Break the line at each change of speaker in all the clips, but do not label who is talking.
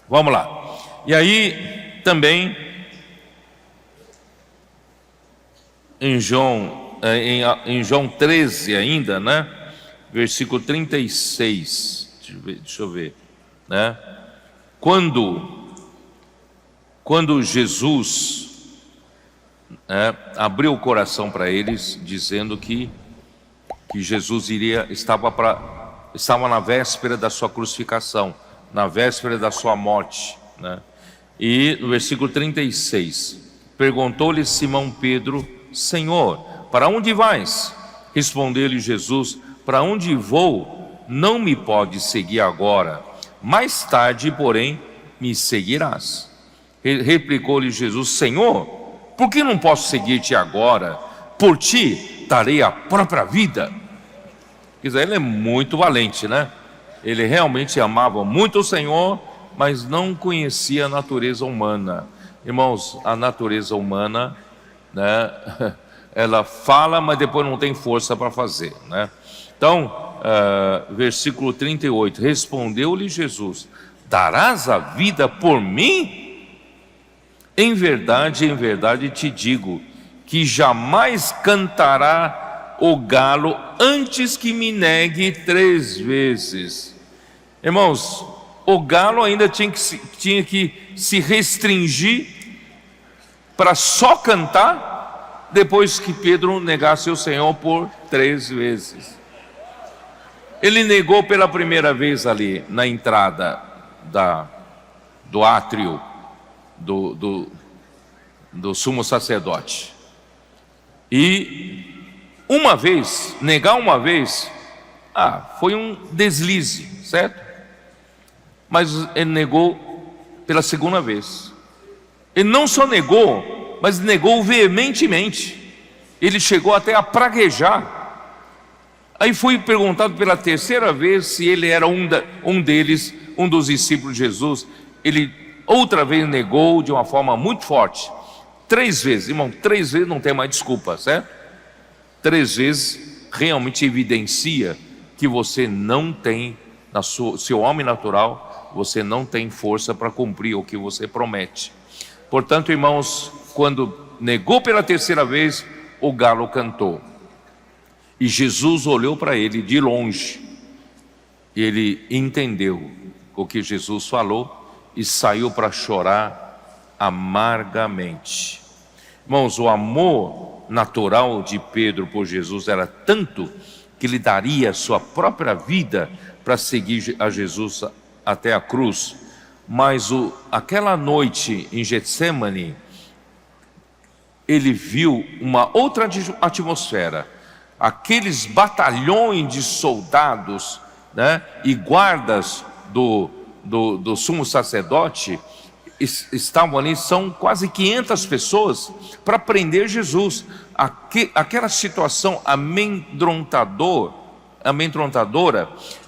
Vamos lá. E aí também em João 13 ainda, né? Versículo 36. Deixa eu ver, né? Quando Jesus abriu o coração para eles, dizendo que Jesus estava na véspera da sua crucificação, na véspera da sua morte, né? E no versículo 36, perguntou-lhe Simão Pedro: Senhor, para onde vais? Respondeu-lhe Jesus: para onde vou, não me podes seguir agora, mais tarde, porém, me seguirás. Replicou-lhe Jesus: Senhor, por que não posso seguir-te agora? Por ti darei a própria vida. Quer dizer, ele é muito valente, né? Ele realmente amava muito o Senhor, mas não conhecia a natureza humana. Irmãos, a natureza humana, né? Ela fala, mas depois não tem força para fazer, né? Então, versículo 38, respondeu-lhe Jesus: darás a vida por mim? Em verdade te digo, que jamais cantará o galo antes que me negue 3 vezes. Irmãos, o galo ainda tinha que se restringir para só cantar depois que Pedro negasse o Senhor por 3 vezes. Ele negou pela primeira vez ali na entrada do átrio do sumo sacerdote. E negar uma vez, foi um deslize, certo? Mas ele negou pela segunda vez. Ele não só negou, mas negou veementemente. Ele chegou até a praguejar. Aí foi perguntado pela terceira vez se ele era um deles, um dos discípulos de Jesus. Ele outra vez negou de uma forma muito forte. 3 vezes, irmão, 3 vezes não tem mais desculpa, certo? 3 vezes realmente evidencia que você não tem, seu homem natural, você não tem força para cumprir o que você promete. Portanto, irmãos, quando negou pela terceira vez, o galo cantou. E Jesus olhou para ele de longe. Ele entendeu o que Jesus falou e saiu para chorar amargamente. Irmãos, o amor natural de Pedro por Jesus era tanto que ele daria sua própria vida para seguir a Jesus até a cruz. Mas aquela noite em Getsemane, ele viu uma outra atmosfera. Aqueles batalhões de soldados, né, e guardas do sumo sacerdote estavam ali, são quase 500 pessoas para prender Jesus. Aquela situação amedrontadora,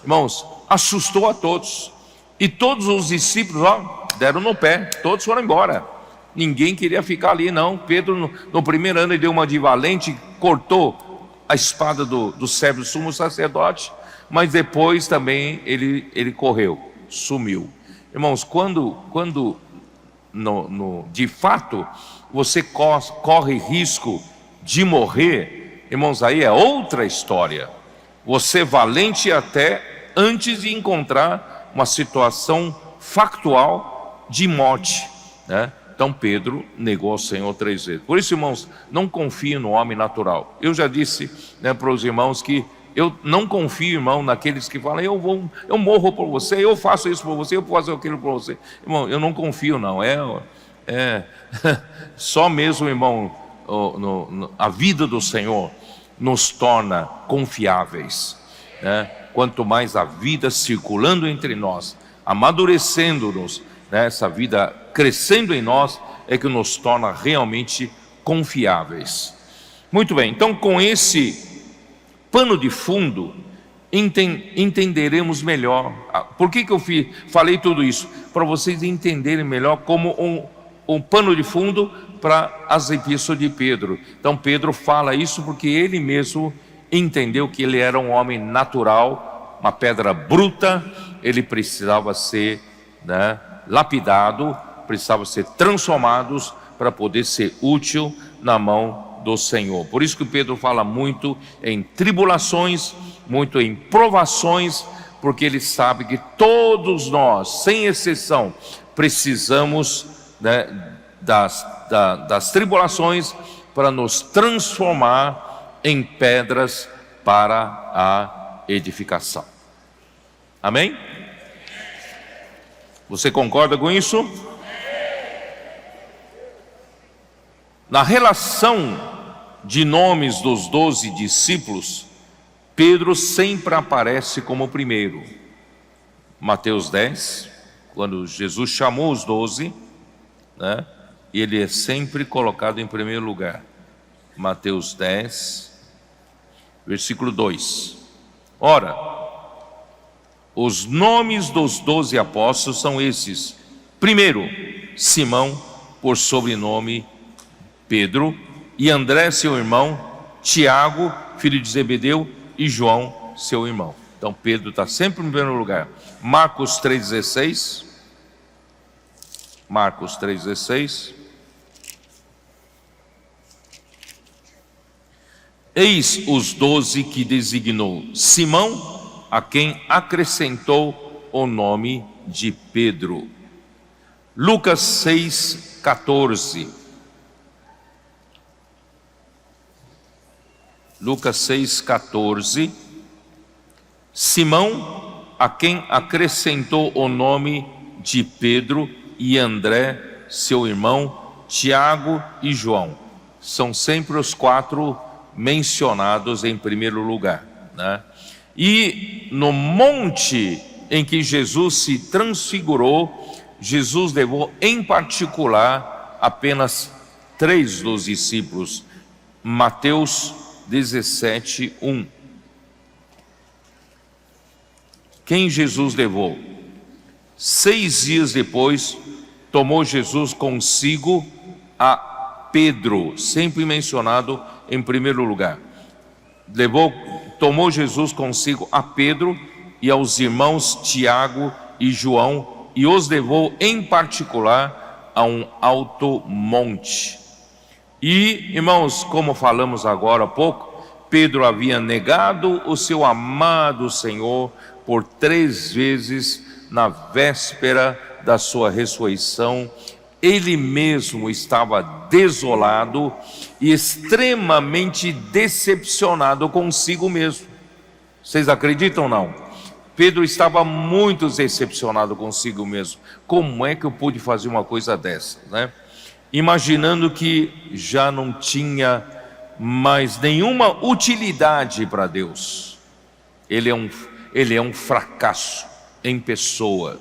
irmãos, assustou a todos. E todos os discípulos deram no pé, todos foram embora. Ninguém queria ficar ali, não. Pedro, no primeiro ano, ele deu uma de valente, cortou a espada do servo do sumo sacerdote, mas depois também ele correu, sumiu. Irmãos, quando de fato você corre risco de morrer, irmãos, aí é outra história. Você é valente até antes de encontrar uma situação factual de morte, né? Então Pedro negou ao Senhor 3 vezes. Por isso, irmãos, não confie no homem natural. Eu já disse, né, para os irmãos que eu não confio, irmão, naqueles que falam: eu morro por você, eu faço isso por você, eu faço aquilo por você. Irmão, eu não confio, não. Só mesmo, irmão, a vida do Senhor nos torna confiáveis, né? Quanto mais a vida circulando entre nós, amadurecendo-nos, né, essa vida crescendo em nós, é que nos torna realmente confiáveis. Muito bem, então com esse pano de fundo, entenderemos melhor. Por que eu falei tudo isso? Para vocês entenderem melhor como um pano de fundo para as epístolas de Pedro. Então Pedro fala isso porque ele mesmo entendeu que ele era um homem natural, uma pedra bruta. Ele precisava ser, né, lapidado, precisavam ser transformados para poder ser útil na mão do Senhor. Por isso que Pedro fala muito em tribulações, muito em provações, porque ele sabe que todos nós, sem exceção, precisamos, né, das tribulações para nos transformar em pedras para a edificação. Amém? Você concorda com isso? Na relação de nomes dos 12 discípulos, Pedro sempre aparece como o primeiro. Mateus 10, quando Jesus chamou os 12, né, ele é sempre colocado em primeiro lugar. Mateus 10, versículo 2. Ora, os nomes dos 12 apóstolos são esses: primeiro, Simão, por sobrenome Pedro, e André, seu irmão, Tiago, filho de Zebedeu, e João, seu irmão. Então Pedro está sempre em primeiro lugar. Marcos 3,16. Marcos 3,16. Eis os 12 que designou Simão, a quem acrescentou o nome de Pedro. Lucas 6,14. Lucas 6,14. Simão, a quem acrescentou o nome de Pedro, e André, seu irmão, Tiago e João. São sempre os 4 mencionados em primeiro lugar, né? E no monte em que Jesus se transfigurou, Jesus levou em particular apenas 3 dos discípulos. Mateus 17:1. Quem Jesus levou? 6 dias depois, tomou Jesus consigo a Pedro, sempre mencionado em primeiro lugar. Tomou Jesus consigo a Pedro e aos irmãos Tiago e João, e os levou em particular a um alto monte. E, irmãos, como falamos agora há pouco, Pedro havia negado o seu amado Senhor por 3 vezes na véspera da sua ressurreição. Ele mesmo estava desolado e extremamente decepcionado consigo mesmo. Vocês acreditam ou não? Pedro estava muito decepcionado consigo mesmo. Como é que eu pude fazer uma coisa dessa, né? Imaginando que já não tinha mais nenhuma utilidade para Deus. Ele é um fracasso em pessoa.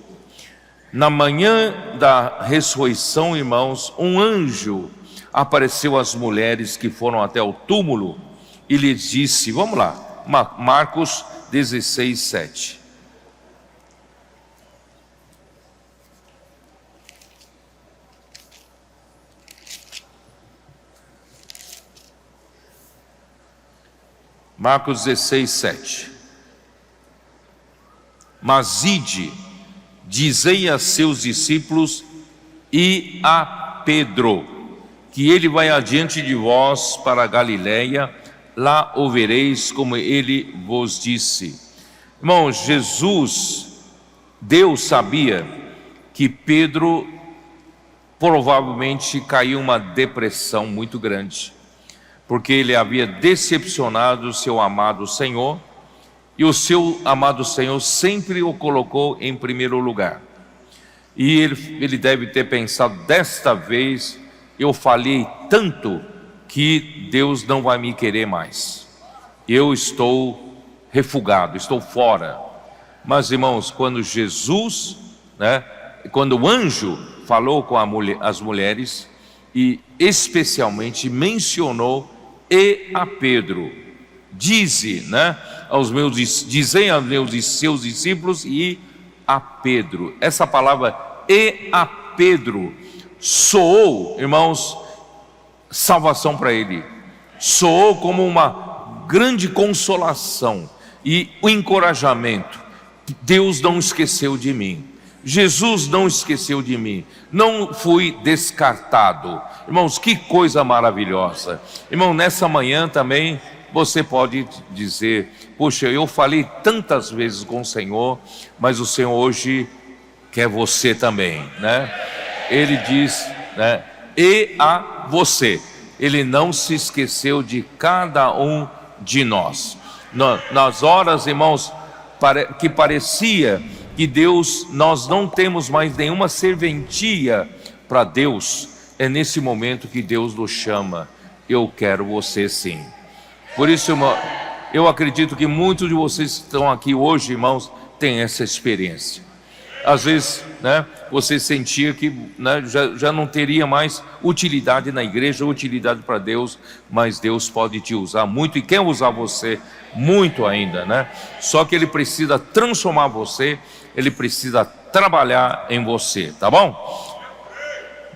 Na manhã da ressurreição, irmãos, um anjo apareceu às mulheres que foram até o túmulo e lhes disse, vamos lá, Marcos 16:7. Marcos 16:7. Mas ide, dizei a seus discípulos e a Pedro, que ele vai adiante de vós para a Galiléia, lá o vereis como ele vos disse. Irmãos, Deus sabia que Pedro provavelmente caiu uma depressão muito grande, porque ele havia decepcionado o seu amado Senhor, e o seu amado Senhor sempre o colocou em primeiro lugar. E ele deve ter pensado, desta vez eu falhei tanto que Deus não vai me querer mais. Eu estou refugado, estou fora. Mas, irmãos, quando Jesus, né, quando o anjo falou com as mulheres, e especialmente mencionou e a Pedro, dizei aos seus discípulos e a Pedro. Essa palavra e a Pedro soou, irmãos, salvação para ele, soou como uma grande consolação e o encorajamento. Deus não esqueceu de mim. Jesus não esqueceu de mim, não fui descartado. Irmãos, que coisa maravilhosa. Irmão, nessa manhã também você pode dizer: puxa, eu falei tantas vezes com o Senhor, mas o Senhor hoje quer você também, né? Ele diz, né? E a você. Ele não se esqueceu de cada um de nós. Nas horas, irmãos, que parecia que Deus, nós não temos mais nenhuma serventia para Deus, é nesse momento que Deus nos chama: eu quero você sim. Por isso, eu acredito que muitos de vocês que estão aqui hoje, irmãos, têm essa experiência. Às vezes, né, você sentia que, né, já não teria mais utilidade na igreja, utilidade para Deus, mas Deus pode te usar muito e quer usar você muito ainda, né? Só que Ele precisa transformar você, Ele precisa trabalhar em você, tá bom?